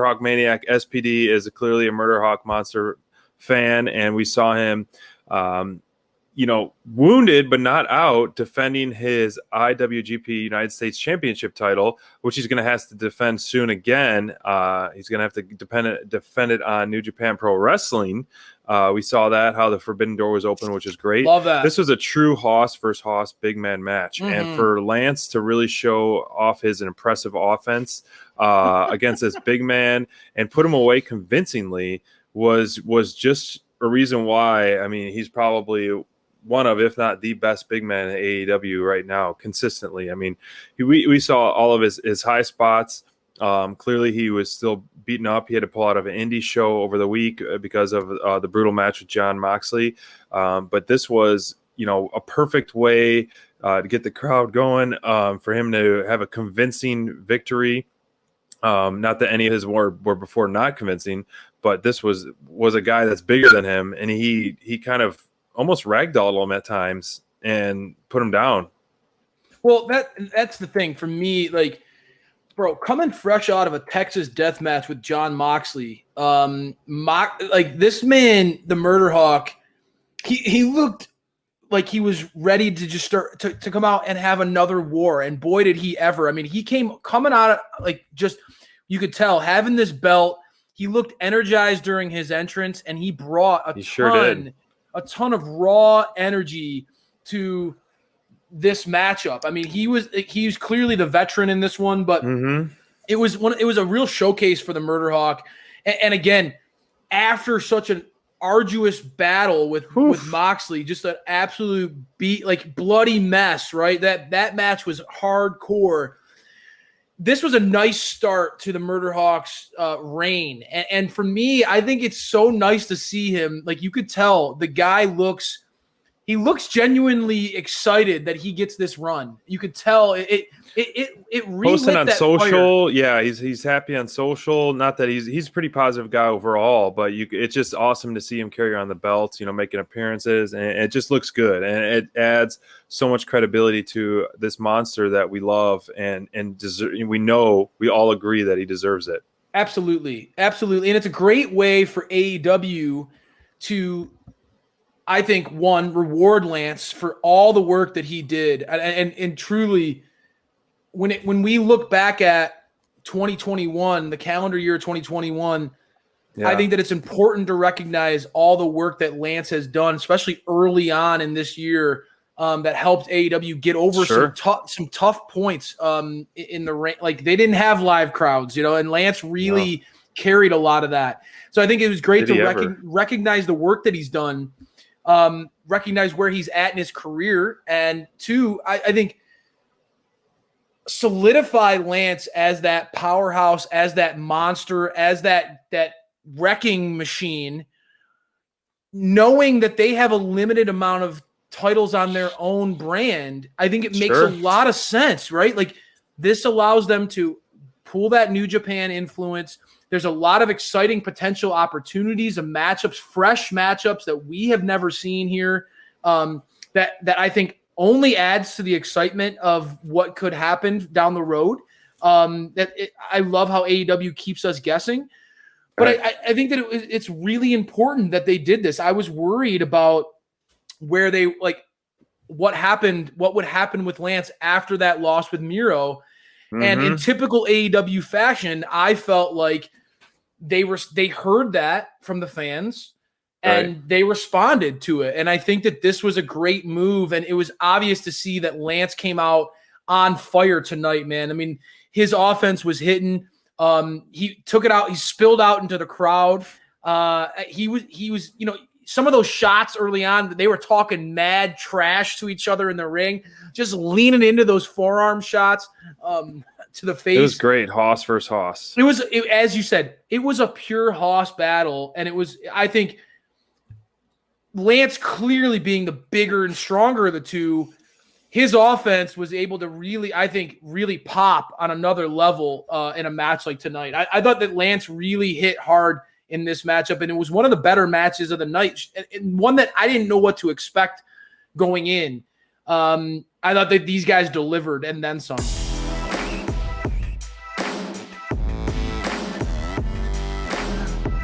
Murderhawk Maniac. SPD is clearly a Murderhawk Monster fan, and we saw him wounded but not out, defending his IWGP United States Championship title, which he's going to have to defend soon again. He's going to have to defend it on New Japan Pro Wrestling. We saw that, how the Forbidden Door was open, which is great. Love that. This was a true Hoss versus Hoss big man match. Mm-hmm. And for Lance to really show off his impressive offense against this big man and put him away convincingly was just a reason why. I mean, he's probably one of, if not the best big man in AEW right now, consistently. I mean, we saw all of his high spots. Clearly, he was still beaten up. He had to pull out of an indie show over the week because of the brutal match with Jon Moxley. But this was, a perfect way to get the crowd going, for him to have a convincing victory. Not that any of his were before not convincing, but this was a guy that's bigger than him, and he kind of almost ragdolled him at times and put him down. Well, that's the thing for me. Like, bro, coming fresh out of a Texas death match with Jon Moxley, like this man, the Murderhawk, he looked like he was ready to just start to come out and have another war. And boy, did he ever. I mean, he coming out of, like, just, you could tell, having this belt, he looked energized during his entrance, and he brought a ton of raw energy to this matchup. I mean, he was clearly the veteran in this one, but it was a real showcase for the Murderhawk. And again, after such an arduous battle with Moxley, just an absolute bloody mess, right? That match was hardcore. This was a nice start to the Murderhawks' reign. And for me, I think it's so nice to see him. Like, you could tell the guy looks genuinely excited that he gets this run. You could tell it posting on that social. fire. Yeah, he's happy on social. Not that he's a pretty positive guy overall, but it's just awesome to see him carry on the belt, making appearances, and it just looks good, and it adds so much credibility to this monster that we love and we all agree that he deserves it. Absolutely. And it's a great way for AEW to, I think, one, reward Lance for all the work that he did, and truly, when we look back at 2021, the calendar year 2021, I think that it's important to recognize all the work that Lance has done, especially early on in this year, that helped AEW get over some tough points in the ring. Like, they didn't have live crowds, and Lance really carried a lot of that. So I think it was great to recognize the work that he's done, recognize where he's at in his career, and two, I think solidify Lance as that powerhouse, as that monster, as that wrecking machine, knowing that they have a limited amount of titles on their own brand. I think it makes a lot of sense, right? Like, this allows them to pull that New Japan influence. There's a lot of exciting potential opportunities of matchups, fresh matchups that we have never seen here, that I think only adds to the excitement of what could happen down the road. I love how AEW keeps us guessing, but I think that it's really important that they did this. I was worried about where what would happen with Lance after that loss with Miro. And in typical AEW fashion, I felt like they heard that from the fans and they responded to it. And I think that this was a great move. And it was obvious to see that Lance came out on fire tonight, man. I mean, his offense was hitting. He took it out. He spilled out into the crowd. He was, some of those shots early on, they were talking mad trash to each other in the ring, just leaning into those forearm shots to the face. It was great. Hoss versus Hoss. As you said, it was a pure Hoss battle. And it was, I think, Lance clearly being the bigger and stronger of the two, his offense was able to really pop on another level in a match like tonight. I thought that Lance really hit hard in this matchup, and it was one of the better matches of the night, and one that I didn't know what to expect going in. I thought that these guys delivered and then some.